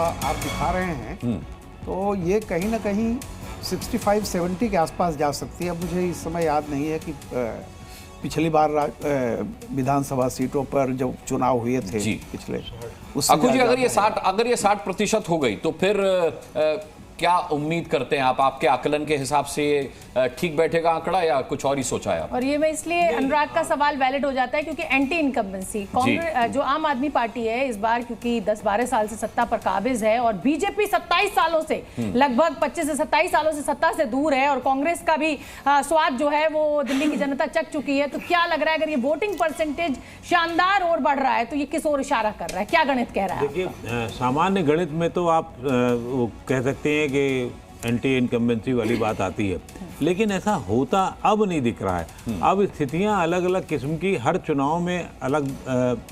आप दिखा रहे हैं तो ये कहीं ना कहीं 65-70 के आसपास जा सकती है। अब मुझे इस समय याद नहीं है कि पिछली बार विधानसभा सीटों पर जब चुनाव हुए थे पिछले, अखुजी अगर ये 60% हो गई तो फिर क्या उम्मीद करते हैं आप? आपके आकलन के हिसाब से ठीक बैठेगा आंकड़ा या कुछ और ही सोचा है? और ये मैं इसलिए अनुराग का सवाल वैलिड हो जाता है क्योंकि एंटी इनकम्बेंसी कांग्रेस जो आम आदमी पार्टी है इस बार, क्योंकि 10-12 साल से सत्ता पर काबिज है और बीजेपी 27 सालों से लगभग 25 से 27 सालों से सत्ता से दूर है और कांग्रेस का भी स्वाद जो है वो दिल्ली की जनता चख चुकी है। तो क्या लग रहा है अगर ये वोटिंग परसेंटेज शानदार और बढ़ रहा है तो ये किस ओर इशारा कर रहा है? क्या गणित कह रहा है? देखिए, सामान्य गणित में तो आप वो कह सकते हैं कि एंटी इनकम्बेंसी वाली बात आती है, लेकिन ऐसा होता अब नहीं दिख रहा है। अब स्थितियां अलग अलग किस्म की हर चुनाव में अलग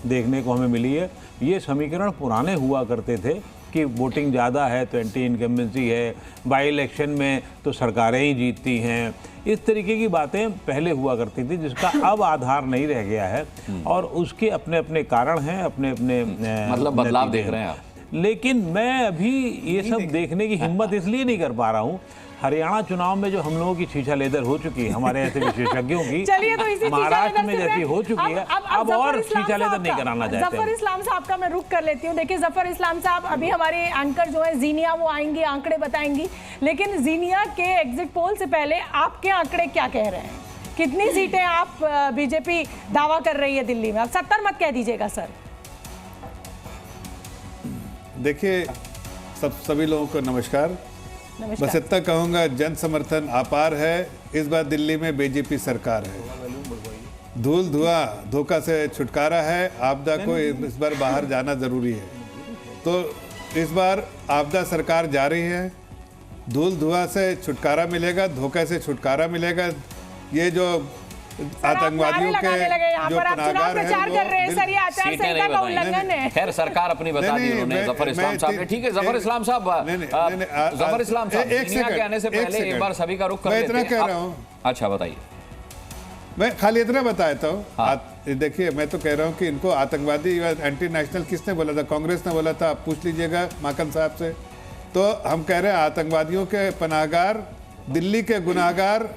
देखने को हमें मिली है। ये समीकरण पुराने हुआ करते थे कि वोटिंग ज़्यादा है तो एंटी इनकम्बेंसी है, बाई इलेक्शन में तो सरकारें ही जीतती हैं, इस तरीके की बातें पहले हुआ करती थी जिसका अब आधार नहीं रह गया है और उसके अपने अपने कारण हैं, अपने अपने मतलब बदलाव देख रहे हैं आप। लेकिन मैं अभी ये सब देखने की हिम्मत इसलिए नहीं कर पा रहा हूँ। हरियाणा चुनाव में जो हम लोगों की छीछा लेदर हो चुकी है हमारे ऐसे विशेषज्ञों की, तो महाराष्ट्र में जैसी हो चुकी है, अब और छीछा लेदर नहीं कराना चाहते। जफर इस्लाम साहब का मैं रुक कर लेती हूँ। देखिए जफर इस्लाम साहब, अभी हमारे एंकर जो है जीनिया वो आएंगी, आंकड़े बताएंगी, लेकिन जीनिया के एग्जिट पोल से पहले आपके आंकड़े क्या कह रहे हैं? कितनी सीटें आप बीजेपी दावा कर रही है दिल्ली में? आप 70 मत कह दीजिएगा सर। देखिए, सभी लोगों को नमस्कार। बस इतना कहूँगा, जन समर्थन अपार है। इस बार दिल्ली में बीजेपी सरकार है। धूल धुआं धोखा से छुटकारा है। आपदा को इस बार बाहर जाना जरूरी है। तो इस बार आपदा सरकार जा रही है। धूल धुआं से छुटकारा मिलेगा, धोखे से छुटकारा मिलेगा। ये जो आतंकवादियों के जो पनाहगार हैं, सर, ये आचार संहिता का उल्लंघन है। खैर, सरकार अपनी बता दी उन्होंने, जफर इस्लाम साहब ने। ठीक है जफर इस्लाम साहब, जफर इस्लाम साहब के आने से पहले एक बार सभी का रुख कर लेते हैं। कह रहा हूँ। अच्छा बताइए। मैं खाली इतना बताता हूँ। देखिए, मैं तो कह रहा हूँ कि इनको आतंकवादी या एंटी नेशनल किसने बोला था? कांग्रेस ने बोला था। आप पूछ लीजिएगा माकन साहब से। तो हम कह रहे हैं आतंकवादियों के पनाहगार, दिल्ली के गुनाहगार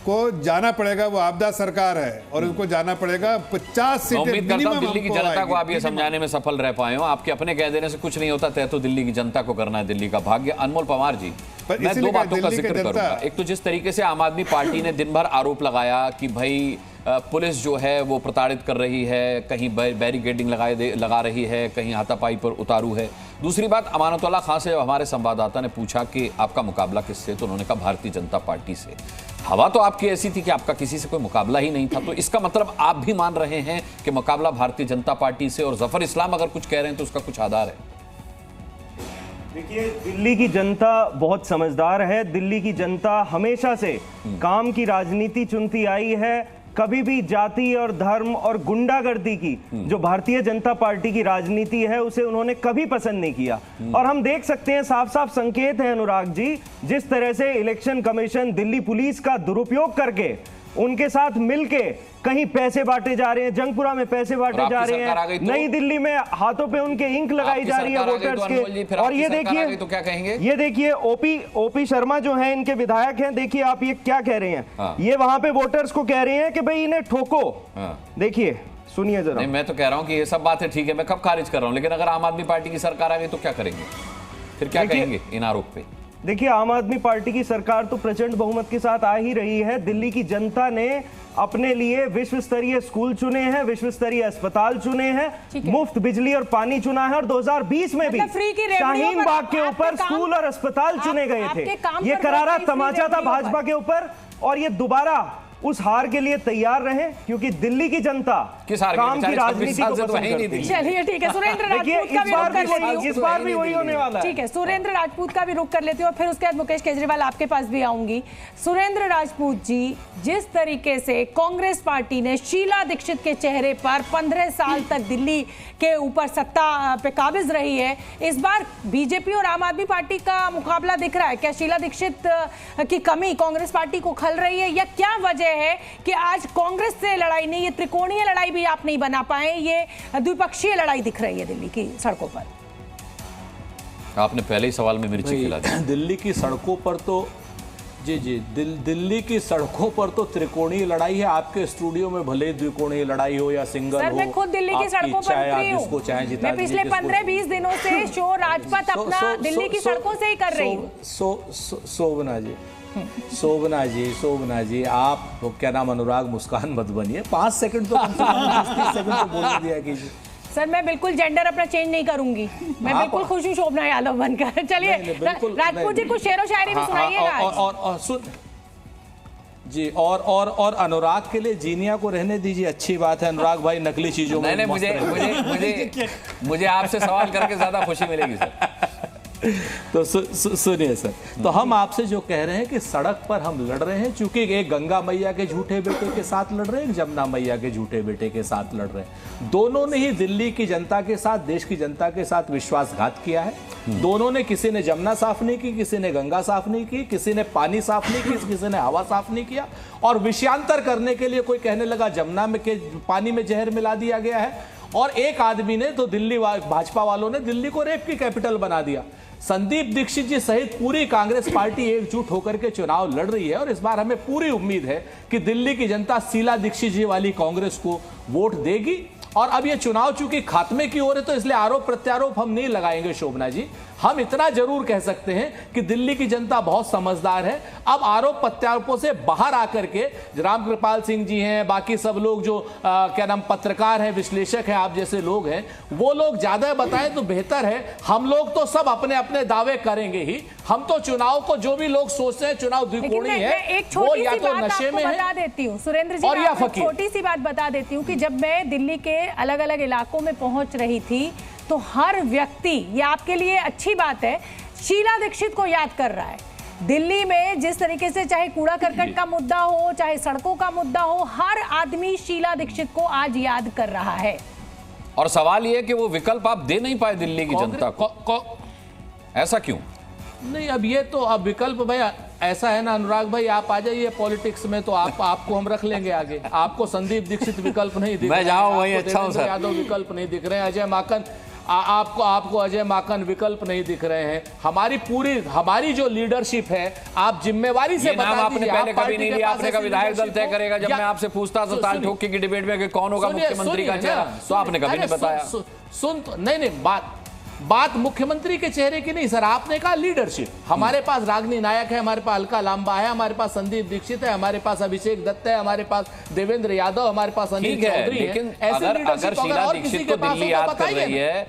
को जाना पड़ेगा। वो आपदा सरकार है और उनको जाना पड़ेगा। 50 सीटें उम्मीद करता हूं दिल्ली की जनता को आप ये समझाने में सफल रह पाए हो। आपके अपने कह देने से कुछ नहीं होता, तय तो दिल्ली की जनता को करना है, दिल्ली का भाग्य। अनमोल पवार जी, मैं दो बातों का जिक्र करूंगा। एक तो जिस तरीके से आम आदमी पार्टी ने दिन भर आरोप लगाया कि भाई पुलिस जो है वो प्रताड़ित कर रही है, कहीं बैरिकेडिंग लगा रही है, कहीं हाथापाई पर उतारू है। दूसरी बात, अमानतुल्लाह खान से हमारे संवाददाता ने पूछा कि आपका मुकाबला किससे, तो उन्होंने कहा भारतीय जनता पार्टी से। हवा तो आपकी ऐसी थी कि आपका किसी से कोई मुकाबला ही नहीं था, तो इसका मतलब आप भी मान रहे हैं कि मुकाबला भारतीय जनता पार्टी से? और जफर इस्लाम अगर कुछ कह रहे हैं तो उसका कुछ आधार है? देखिए, दिल्ली की जनता बहुत समझदार है। दिल्ली की जनता हमेशा से काम की राजनीति चुनती आई है। कभी भी जाति और धर्म और गुंडागर्दी की जो भारतीय जनता पार्टी की राजनीति है उसे उन्होंने कभी पसंद नहीं किया। और हम देख सकते हैं, साफ साफ संकेत है अनुराग जी, जिस तरह से इलेक्शन कमीशन दिल्ली पुलिस का दुरुपयोग करके उनके साथ मिलके कहीं पैसे बांटे जा रहे हैं, जंगपुरा में पैसे बांटे जा रहे हैं, नई दिल्ली में हाथों पे उनके इंक लगाई जा रही है वोटर्स के। और ये देखिए, तो क्या कहेंगे? ये देखिए, ओपी शर्मा जो है इनके विधायक हैं, देखिए आप ये क्या कह रहे हैं। ये वहां पे वोटर्स को कह रहे हैं कि भाई इन्हें ठोको। देखिए, सुनिए जरा। नहीं, मैं तो कह रहा हूं कि ये सब बातें ठीक है, मैं कब खारिज कर रहा हूं, लेकिन अगर आम आदमी पार्टी की सरकार आ गई तो क्या करेंगे? फिर क्या कहेंगे इन आरोप पे? देखिए, आम आदमी पार्टी की सरकार तो प्रचंड बहुमत के साथ आ ही रही है। दिल्ली की जनता ने अपने लिए विश्व स्तरीय स्कूल चुने हैं, विश्व स्तरीय अस्पताल चुने हैं, मुफ्त बिजली और पानी चुना है और 2020 में भी शाहीन बाग के ऊपर स्कूल और अस्पताल चुने गए थे। ये करारा तमाचा था भाजपा के ऊपर और ये दोबारा उस हार के लिए तैयार रहे, क्योंकि दिल्ली की जनता काम की राजनीति को पसंद करती है। चलिए ठीक है, सुरेंद्र राजपूत का भी रुख कर लेती हूं। इस बार भी वही होने वाला है। ठीक है, सुरेंद्र राजपूत का भी रुख कर लेती हूँ और फिर उसके बाद मुकेश केजरीवाल आपके पास भी आऊंगी। सुरेंद्र राजपूत जी, जिस तरीके से कांग्रेस पार्टी ने शीला दीक्षित के चेहरे पर 15 साल तक दिल्ली के ऊपर सत्ता पे काबिज रही है, इस बार बीजेपी और आम आदमी पार्टी का मुकाबला दिख रहा है। क्या शीला दीक्षित की कमी कांग्रेस पार्टी को खल रही है, या क्या वजह है कि आज कांग्रेस से लड़ाई नहीं, ये त्रिकोणीय लड़ाई भी आप नहीं बना पाए, ये द्विपक्षीय लड़ाई दिख रही है दिल्ली की सड़कों पर? आपने पहले ही सवाल में मिर्ची खिला दी। दिल्ली की सड़कों पर तो दिल्ली की सड़कों पर तो त्रिकोणीय लड़ाई है। आपके स्टूडियो में भले द्विकोणीय लड़ाई हो या सिंगल सर, हो, मैं खुद दिल्ली की सड़कों पर उतरी हूँ। मैं पिछले 15-20 दिनों से शो राजपथ अपना दिल्ली की सड़कों से ही कर रही हूँ। शोभना जी आप क्या नाम, अनुराग मुस्कान मत बनिए। 5 सेकंड तो 30 सेकंड तो बोलने दिया कीजिए। सर, मैं बिल्कुल जेंडर अपना चेंज नहीं करूंगी। मैं बिल्कुल खुश हूँ शोभना यादव बनकर। चलिए राजपूत जी, कुछ शेरो शायरी भी सुनाइएगा। और सुन जी, और अनुराग के लिए जीनिया को रहने दीजिए, अच्छी बात है। अनुराग भाई नकली चीजों में मुझे आपसे सवाल करके ज्यादा खुशी मिलेगी सर। तो सुनिए सर, तो हम आपसे जो कह रहे हैं कि सड़क पर हम लड़ रहे हैं, चूंकि एक गंगा मैया के झूठे बेटे के साथ लड़ रहे हैं, एक जमुना मैया के झूठे बेटे के साथ लड़ रहे हैं। दोनों ने ही दिल्ली की जनता के साथ, देश की जनता के साथ विश्वासघात किया है। दोनों ने, किसी ने जमुना साफ नहीं की, किसी ने गंगा साफ नहीं की, किसी ने पानी साफ नहीं की, किसी ने हवा साफ नहीं किया। और विषयांतर करने के लिए कोई कहने लगा जमुना में के पानी में जहर मिला दिया गया है, और एक आदमी ने तो दिल्ली भाजपा वालों ने दिल्ली को रेप की कैपिटल बना दिया। संदीप दीक्षित जी सहित पूरी कांग्रेस पार्टी एकजुट होकर के चुनाव लड़ रही है, और इस बार हमें पूरी उम्मीद है कि दिल्ली की जनता शीला दीक्षित जी वाली कांग्रेस को वोट देगी। और अब ये चुनाव चूंकि खात्मे की ओर है, तो इसलिए आरोप प्रत्यारोप हम नहीं लगाएंगे शोभना जी। हम इतना जरूर कह सकते हैं कि दिल्ली की जनता बहुत समझदार है। अब आरोप प्रत्यारोपों से बाहर आकर के रामकृपाल सिंह जी हैं, बाकी सब लोग जो क्या नाम पत्रकार हैं, विश्लेषक हैं, आप जैसे लोग हैं, वो लोग ज्यादा बताएं तो बेहतर है। हम लोग तो सब अपने अपने दावे करेंगे ही। हम तो चुनाव को, जो भी लोग सोचते हैं चुनाव द्विकोणीय है, वो या तो नशे में बता देती हूँ सुरेंद्र जी, और या फकीर। छोटी सी बात बता देती हूँ कि जब मैं दिल्ली के अलग अलग इलाकों में पहुंच रही थी, तो हर व्यक्ति, ये आपके लिए अच्छी बात है, शीला दीक्षित को याद कर रहा है। दिल्ली में जिस तरीके से चाहे कूड़ा करकट का मुद्दा हो, चाहे सड़कों का मुद्दा हो, हर आदमी शीला दीक्षित को आज याद कर रहा है। और सवाल यह है कि वो विकल्प आप दे नहीं पाए दिल्ली की जनता को, ऐसा क्यों? नहीं, अब ये तो अब विकल्प भाई ऐसा है ना अनुराग भाई, आप आ जाइए पॉलिटिक्स में तो आपको हम रख लेंगे आगे। आपको संदीप दीक्षित विकल्प नहीं दिख रहे, मैं जाऊं वही अच्छा हूं सर। यादव विकल्प नहीं दिख रहे हैं, अजय माकन आपको अजय माकन विकल्प नहीं दिख रहे हैं। हमारी जो लीडरशिप है, आप जिम्मेवारी से बता दीजिए। आपने पहले कभी नहीं लिया, आपने कहा विधायक दल तय करेगा। जब मैं आपसे पूछता तो ताल ठोक की डिबेट में कि कौन होगा मुख्यमंत्री का चेहरा, तो आपने कभी नहीं बताया। नहीं, बात मुख्यमंत्री के चेहरे की नहीं सर, आपने कहा लीडरशिप। हमारे पास रागनी नायक है, हमारे पास अलका लांबा है, हमारे पास संदीप दीक्षित है, हमारे पास अभिषेक दत्त है, हमारे पास देवेंद्र यादव, हमारे पास अनिल चौधरी है। लेकिन अगर शीला दीक्षित को दिल्ली याद कर रही है